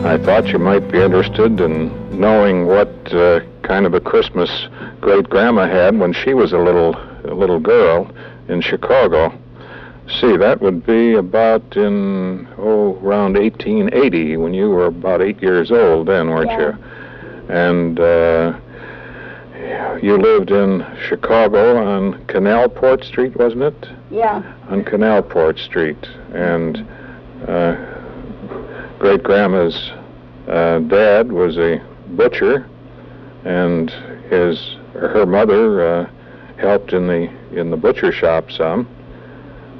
I thought you might be interested in knowing what kind of a Christmas great-grandma had when she was a little girl in Chicago. See, that would be about in, around 1880, when you were about 8 years old then, weren't you? And you lived in Chicago on Canalport Street, wasn't it? Yeah. On Canalport Street. And great-grandma's dad was a butcher, and her mother helped in the butcher shop some.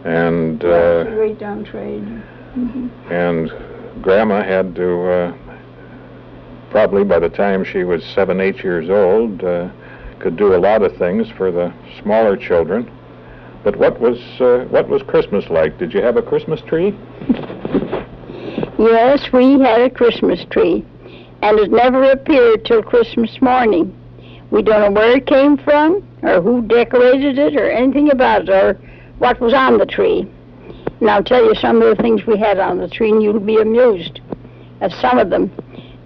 And great down trade. Mm-hmm. And Grandma had to probably by the time she was 7, 8 years old could do a lot of things for the smaller children. But what was Christmas like? Did you have a Christmas tree? Yes, we had a Christmas tree, and it never appeared till Christmas morning. We don't know where it came from, or who decorated it, or anything about it, or what was on the tree. And I'll tell you some of the things we had on the tree, and you'll be amused at some of them.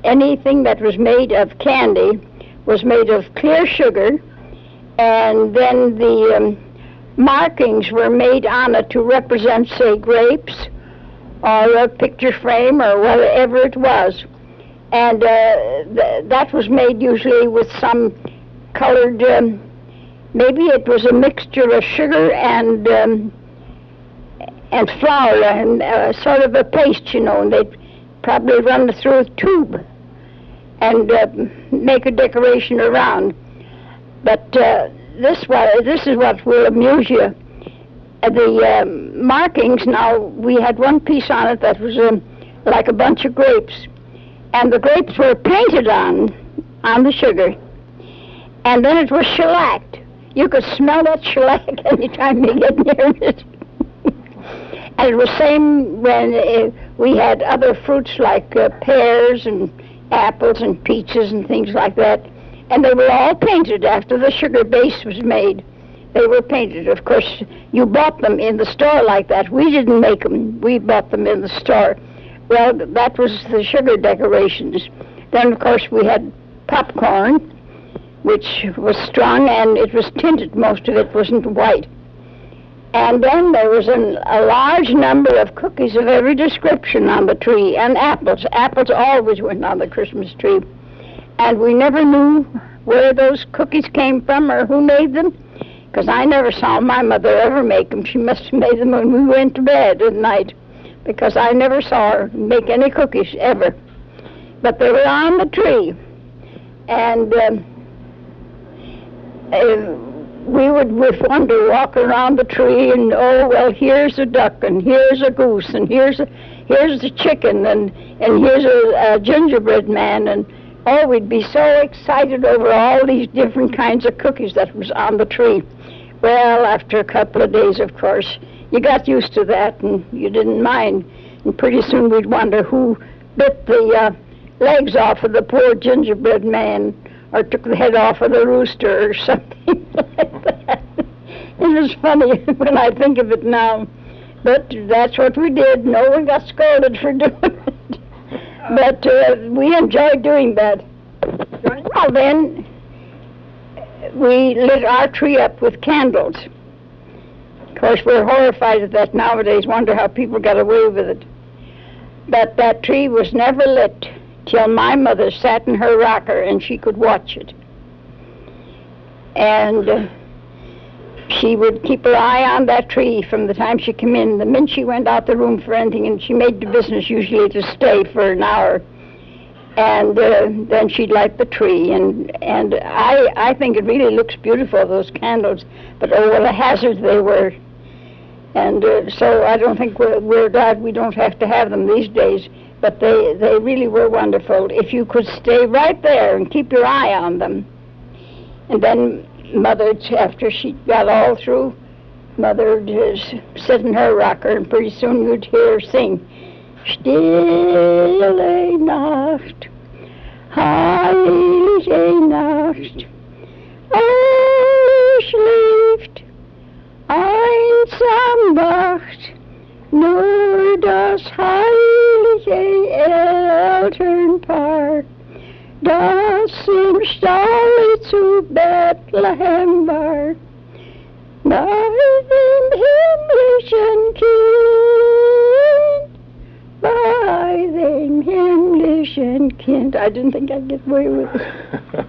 Anything that was made of candy was made of clear sugar, and then the markings were made on it to represent, say, grapes, or a picture frame, or whatever it was. And that was made usually with some colored, maybe it was a mixture of sugar and flour, and sort of a paste, and they'd probably run it through a tube and make a decoration around. But this is what will amuse you. The markings, now, we had one piece on it that was like a bunch of grapes, and the grapes were painted on the sugar, and then it was shellacked. You could smell that shellac any time you get near it. And it was same when we had other fruits like pears and apples and peaches and things like that, and they were all painted after the sugar base was made. They were painted. Of course, you bought them in the store like that. We didn't make them. We bought them in the store. Well, that was the sugar decorations. Then, of course, we had popcorn, which was strong, and it was tinted. Most of it wasn't white. And then there was a large number of cookies of every description on the tree, and apples. Apples always went on the Christmas tree. And we never knew where those cookies came from or who made them, because I never saw my mother ever make them. She must have made them when we went to bed at night, because I never saw her make any cookies, ever. But they were on the tree. And we would, with wonder, walk around the tree and, here's a duck, and here's a goose, and here's the chicken, and here's a gingerbread man, and we'd be so excited over all these different kinds of cookies that was on the tree. Well, after a couple of days, of course, you got used to that, and you didn't mind. And pretty soon we'd wonder who bit the legs off of the poor gingerbread man, or took the head off of the rooster, or something like that. It was funny when I think of it now. But that's what we did. No one got scolded for doing it. But we enjoyed doing that. Well, then, we lit our tree up with candles. Of course, we're horrified at that nowadays, wonder how people got away with it. But that tree was never lit till my mother sat in her rocker and she could watch it. And she would keep her eye on that tree from the time she came in. The minute she went out the room for anything, and she made the business usually to stay for an hour. And then she'd light the tree. And I think it really looks beautiful, those candles. But what a hazard they were. And so I don't think we're glad we don't have to have them these days. But they really were wonderful. If you could stay right there and keep your eye on them. And then Mother, after she got all through, Mother would sit in her rocker, and pretty soon you'd hear her sing, Stille Nacht, heilige Nacht, alles schläft, einsam wacht, nur das heilige älter to Bethlehem bar. By them himmlischen Kind, by them himmlischen Kind. I didn't think I'd get away with it.